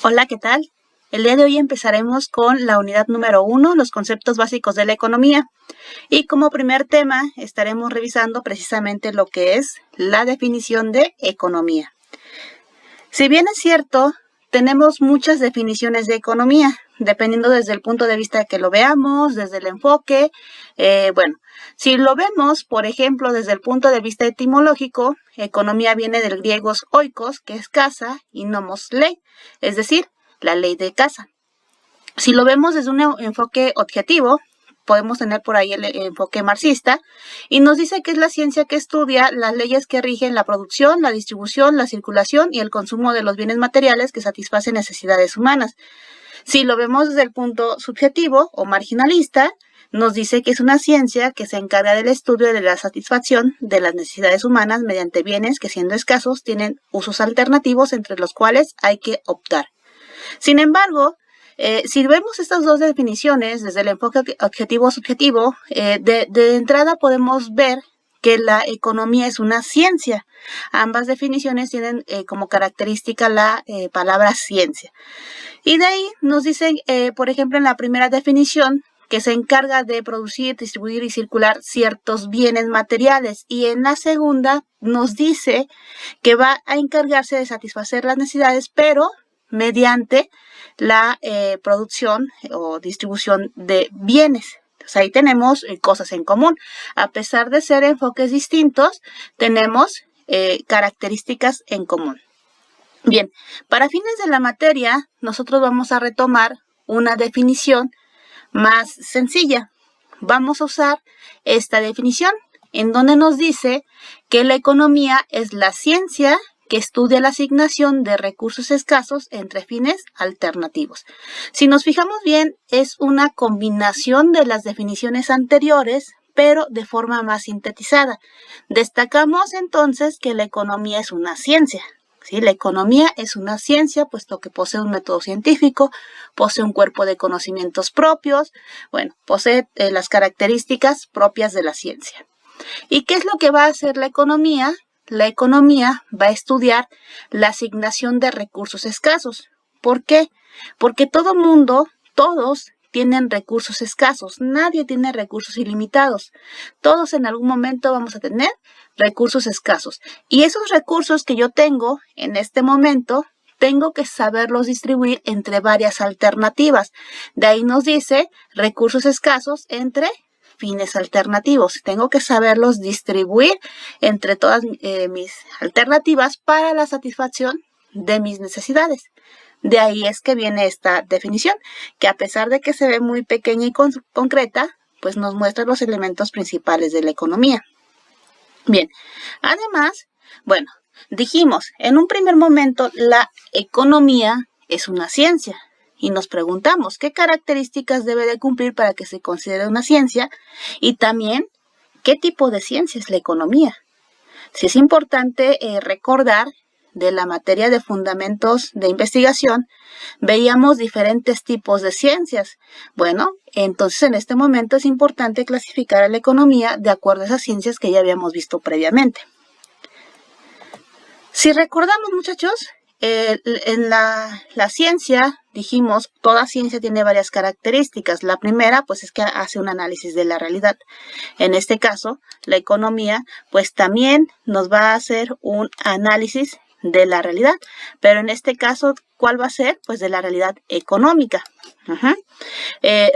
Hola, ¿qué tal? El día de hoy empezaremos con la unidad número 1, los conceptos básicos de la economía. Y como primer tema estaremos revisando precisamente lo que es la definición de economía. Si bien es cierto, tenemos muchas definiciones de economía, dependiendo desde el punto de vista que lo veamos, desde el enfoque. Si lo vemos, por ejemplo, desde el punto de vista etimológico, economía viene del griego oikos, que es casa, y nomos ley, es decir, la ley de casa. Si lo vemos desde un enfoque objetivo, podemos tener por ahí el enfoque marxista, y nos dice que es la ciencia que estudia las leyes que rigen la producción, la distribución, la circulación y el consumo de los bienes materiales que satisfacen necesidades humanas. Si lo vemos desde el punto subjetivo o marginalista, nos dice que es una ciencia que se encarga del estudio de la satisfacción de las necesidades humanas mediante bienes que, siendo escasos, tienen usos alternativos entre los cuales hay que optar. Sin embargo, si vemos estas dos definiciones desde el enfoque objetivo-subjetivo, de entrada podemos ver que la economía es una ciencia. Ambas definiciones tienen como característica la palabra ciencia. Y de ahí nos dicen, por ejemplo, en la primera definición, que se encarga de producir, distribuir y circular ciertos bienes materiales. Y en la segunda nos dice que va a encargarse de satisfacer las necesidades, pero mediante la producción o distribución de bienes. Entonces ahí tenemos cosas en común. A pesar de ser enfoques distintos, tenemos características en común. Bien, para fines de la materia, nosotros vamos a retomar una definición más sencilla. Vamos a usar esta definición, en donde nos dice que la economía es la ciencia que estudia la asignación de recursos escasos entre fines alternativos. Si nos fijamos bien, es una combinación de las definiciones anteriores, pero de forma más sintetizada. Destacamos entonces que la economía es una ciencia. ¿Sí? La economía es una ciencia, puesto que posee un método científico, posee un cuerpo de conocimientos propios, posee las características propias de la ciencia. ¿Y qué es lo que va a hacer la economía? La economía va a estudiar la asignación de recursos escasos. ¿Por qué? Porque todos tienen recursos escasos. Nadie tiene recursos ilimitados. Todos en algún momento vamos a tener recursos escasos. Y esos recursos que yo tengo en este momento, tengo que saberlos distribuir entre varias alternativas. De ahí nos dice recursos escasos entre fines alternativos. Tengo que saberlos distribuir entre todas mis alternativas para la satisfacción de mis necesidades. De ahí es que viene esta definición, que a pesar de que se ve muy pequeña y concreta, pues nos muestra los elementos principales de la economía. Bien, además, dijimos, en un primer momento la economía es una ciencia. Y nos preguntamos qué características debe de cumplir para que se considere una ciencia y también qué tipo de ciencia es la economía. Si es importante recordar de la materia de fundamentos de investigación, veíamos diferentes tipos de ciencias. Entonces en este momento es importante clasificar a la economía de acuerdo a esas ciencias que ya habíamos visto previamente. Si recordamos, muchachos, en la ciencia, dijimos, toda ciencia tiene varias características. La primera, pues, es que hace un análisis de la realidad. En este caso, la economía, pues, también nos va a hacer un análisis de la realidad. Pero en este caso, ¿cuál va a ser? Pues, de la realidad económica.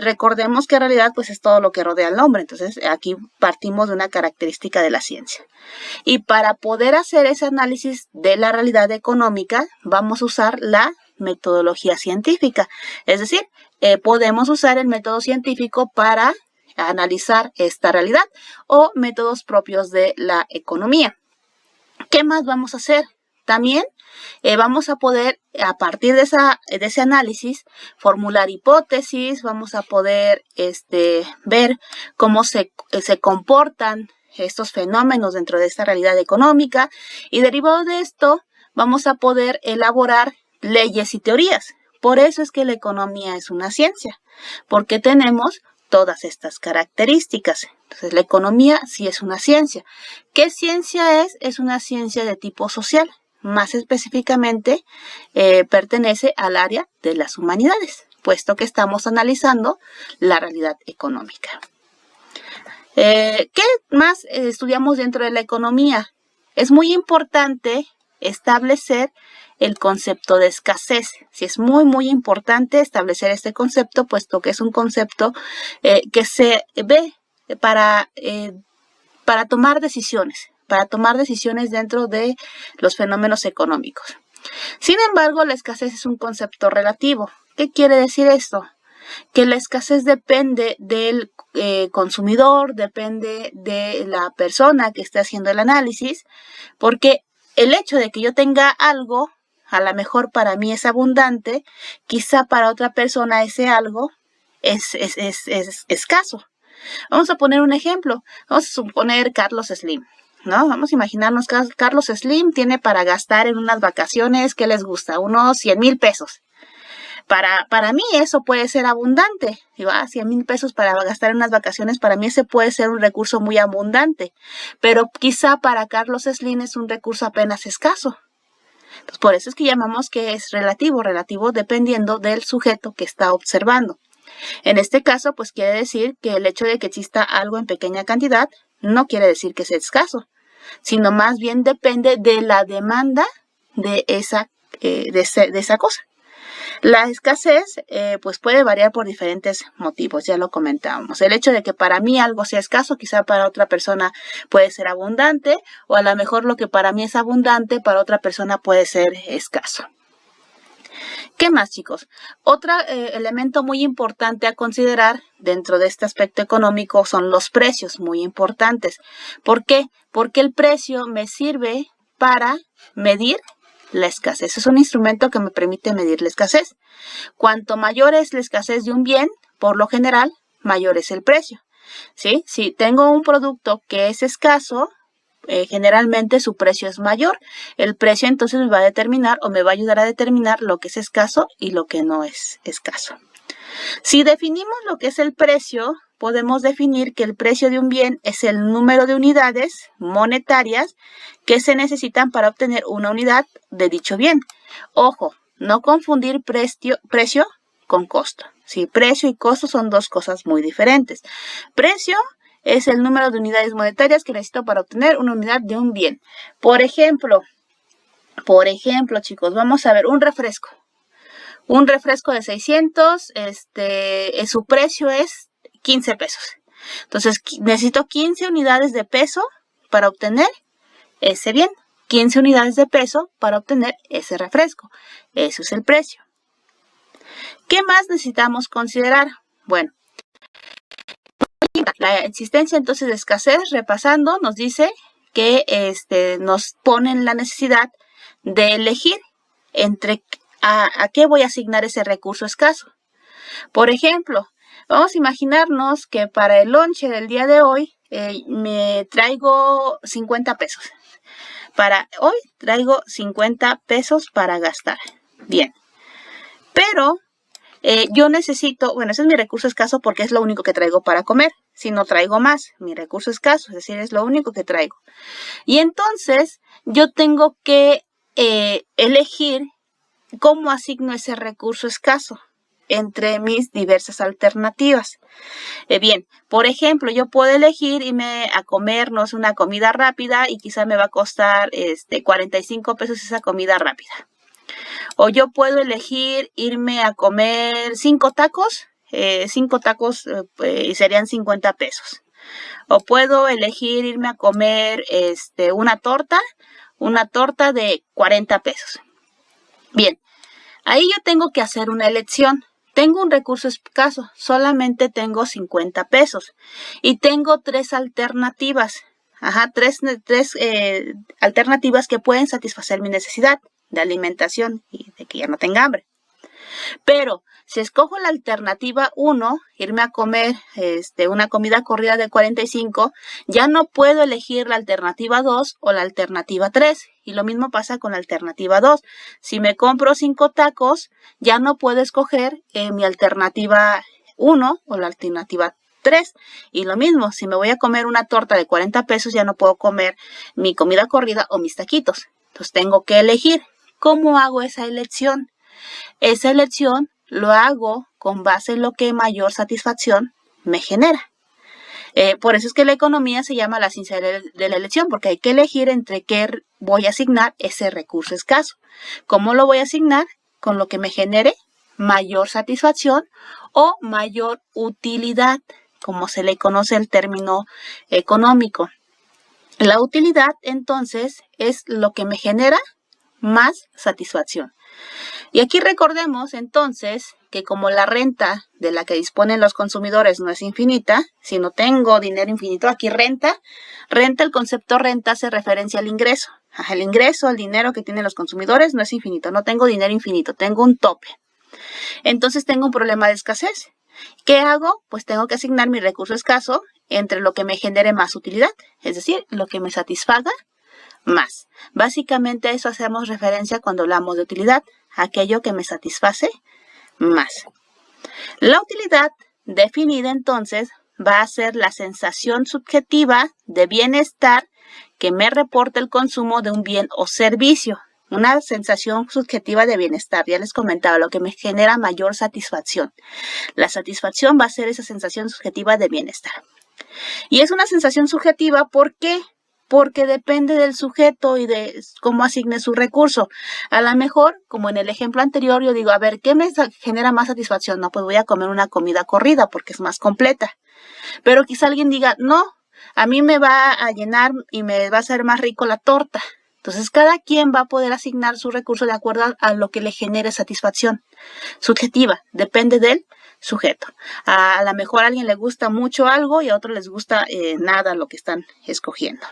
Recordemos que en realidad, pues, es todo lo que rodea al hombre. Entonces, aquí partimos de una característica de la ciencia. Y para poder hacer ese análisis de la realidad económica, vamos a usar la metodología científica. Es decir, podemos usar el método científico para analizar esta realidad o métodos propios de la economía. ¿Qué más vamos a hacer? También vamos a poder, a partir de ese análisis, formular hipótesis, vamos a poder ver cómo se comportan estos fenómenos dentro de esta realidad económica y derivado de esto vamos a poder elaborar leyes y teorías. Por eso es que la economía es una ciencia, porque tenemos todas estas características. Entonces, la economía sí es una ciencia. ¿Qué ciencia es? Es una ciencia de tipo social. más específicamente pertenece al área de las humanidades, puesto que estamos analizando la realidad económica. ¿Qué más estudiamos dentro de la economía? Es muy importante establecer el concepto de escasez. Sí, es muy importante establecer este concepto, puesto que es un concepto que se ve para tomar decisiones dentro de los fenómenos económicos. Sin embargo, la escasez es un concepto relativo. ¿Qué quiere decir esto? Que la escasez depende del consumidor, depende de la persona que esté haciendo el análisis, porque el hecho de que yo tenga algo, a lo mejor para mí es abundante, quizá para otra persona ese algo es escaso. Vamos a poner un ejemplo. Vamos a suponer Carlos Slim, ¿no? Vamos a imaginarnos que Carlos Slim tiene para gastar en unas vacaciones, ¿qué les gusta? Unos 100,000 pesos. Para mí eso puede ser abundante. Digo, 100,000 pesos para gastar en unas vacaciones, para mí ese puede ser un recurso muy abundante. Pero quizá para Carlos Slim es un recurso apenas escaso. Entonces, por eso es que llamamos que es relativo dependiendo del sujeto que está observando. En este caso, pues quiere decir que el hecho de que exista algo en pequeña cantidad no quiere decir que sea escaso, sino más bien depende de la demanda de esa cosa. La escasez pues puede variar por diferentes motivos, ya lo comentábamos. El hecho de que para mí algo sea escaso, quizá para otra persona puede ser abundante, o a lo mejor lo que para mí es abundante, para otra persona puede ser escaso. ¿Qué más, chicos? Otro elemento muy importante a considerar dentro de este aspecto económico son los precios, muy importantes. ¿Por qué? Porque el precio me sirve para medir la escasez. Es un instrumento que me permite medir la escasez. Cuanto mayor es la escasez de un bien, por lo general, mayor es el precio. ¿Sí? Si tengo un producto que es escaso, generalmente su precio es mayor. El precio entonces me va a determinar o me va a ayudar a determinar lo que es escaso y lo que no es escaso. Si definimos lo que es el precio, podemos definir que el precio de un bien es el número de unidades monetarias que se necesitan para obtener una unidad de dicho bien. Ojo, no confundir precio con costo. Sí, precio y costo son dos cosas muy diferentes. Precio es el número de unidades monetarias que necesito para obtener una unidad de un bien. Por ejemplo, chicos, vamos a ver un refresco. Un refresco de 600, su precio es 15 pesos. Entonces, necesito 15 unidades de peso para obtener ese bien. 15 unidades de peso para obtener ese refresco. Eso es el precio. ¿Qué más necesitamos considerar? Bueno, la existencia entonces de escasez, repasando, nos dice que nos ponen la necesidad de elegir entre a qué voy a asignar ese recurso escaso. Por ejemplo, vamos a imaginarnos que para el lonche del día de hoy me traigo 50 pesos. Para hoy traigo 50 pesos para gastar. Bien, pero yo necesito, bueno, ese es mi recurso escaso porque es lo único que traigo para comer. Si no traigo más, mi recurso escaso, es decir, es lo único que traigo. Y entonces yo tengo que elegir cómo asigno ese recurso escaso entre mis diversas alternativas. Bien, por ejemplo, yo puedo elegir irme a comernos una comida rápida y quizá me va a costar 45 pesos esa comida rápida. O yo puedo elegir irme a comer 5 tacos, y serían 50 pesos. O puedo elegir irme a comer una torta de 40 pesos. Bien, ahí yo tengo que hacer una elección. Tengo un recurso escaso, solamente tengo 50 pesos. Y tengo 3 alternativas. Tres alternativas que pueden satisfacer mi necesidad de alimentación y de que ya no tenga hambre. Pero si escojo la alternativa 1, irme a comer una comida corrida de 45, ya no puedo elegir la alternativa 2 o la alternativa 3. Y lo mismo pasa con la alternativa 2. Si me compro 5 tacos, ya no puedo escoger mi alternativa 1 o la alternativa 3. Y lo mismo, si me voy a comer una torta de 40 pesos, ya no puedo comer mi comida corrida o mis taquitos. Entonces tengo que elegir. ¿Cómo hago esa elección? Esa elección lo hago con base en lo que mayor satisfacción me genera. Por eso es que la economía se llama la ciencia de la elección, porque hay que elegir entre qué voy a asignar ese recurso escaso. ¿Cómo lo voy a asignar? Con lo que me genere mayor satisfacción o mayor utilidad, como se le conoce el término económico. La utilidad, entonces, es lo que me genera más satisfacción. Y aquí recordemos, entonces, que como la renta de la que disponen los consumidores no es infinita, si no tengo dinero infinito, aquí renta, el concepto renta hace referencia al ingreso. El ingreso, el dinero que tienen los consumidores no es infinito, no tengo dinero infinito, tengo un tope. Entonces tengo un problema de escasez. ¿Qué hago? Pues tengo que asignar mi recurso escaso entre lo que me genere más utilidad, es decir, lo que me satisfaga más. Básicamente a eso hacemos referencia cuando hablamos de utilidad, aquello que me satisface más. La utilidad definida entonces va a ser la sensación subjetiva de bienestar que me reporta el consumo de un bien o servicio. Una sensación subjetiva de bienestar, ya les comentaba, lo que me genera mayor satisfacción. La satisfacción va a ser esa sensación subjetiva de bienestar. Y es una sensación subjetiva, ¿por qué? Porque depende del sujeto y de cómo asigne su recurso. A lo mejor, como en el ejemplo anterior, yo digo, a ver, ¿qué me genera más satisfacción? No, pues voy a comer una comida corrida porque es más completa. Pero quizá alguien diga, no, a mí me va a llenar y me va a hacer más rico la torta. Entonces, cada quien va a poder asignar su recurso de acuerdo a lo que le genere satisfacción. Subjetiva, depende del sujeto. A lo mejor a alguien le gusta mucho algo y a otro les gusta nada lo que están escogiendo.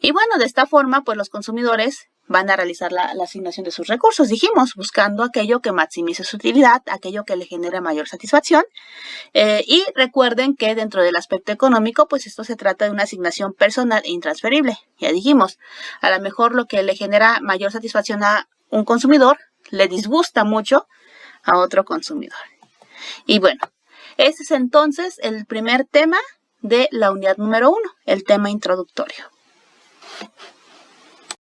Y bueno, de esta forma, pues los consumidores van a realizar la asignación de sus recursos, dijimos, buscando aquello que maximice su utilidad, aquello que le genere mayor satisfacción. Y recuerden que dentro del aspecto económico, pues esto se trata de una asignación personal e intransferible. Ya dijimos, a lo mejor lo que le genera mayor satisfacción a un consumidor, le disgusta mucho a otro consumidor. Y bueno, ese es entonces el primer tema de la unidad número 1, el tema introductorio.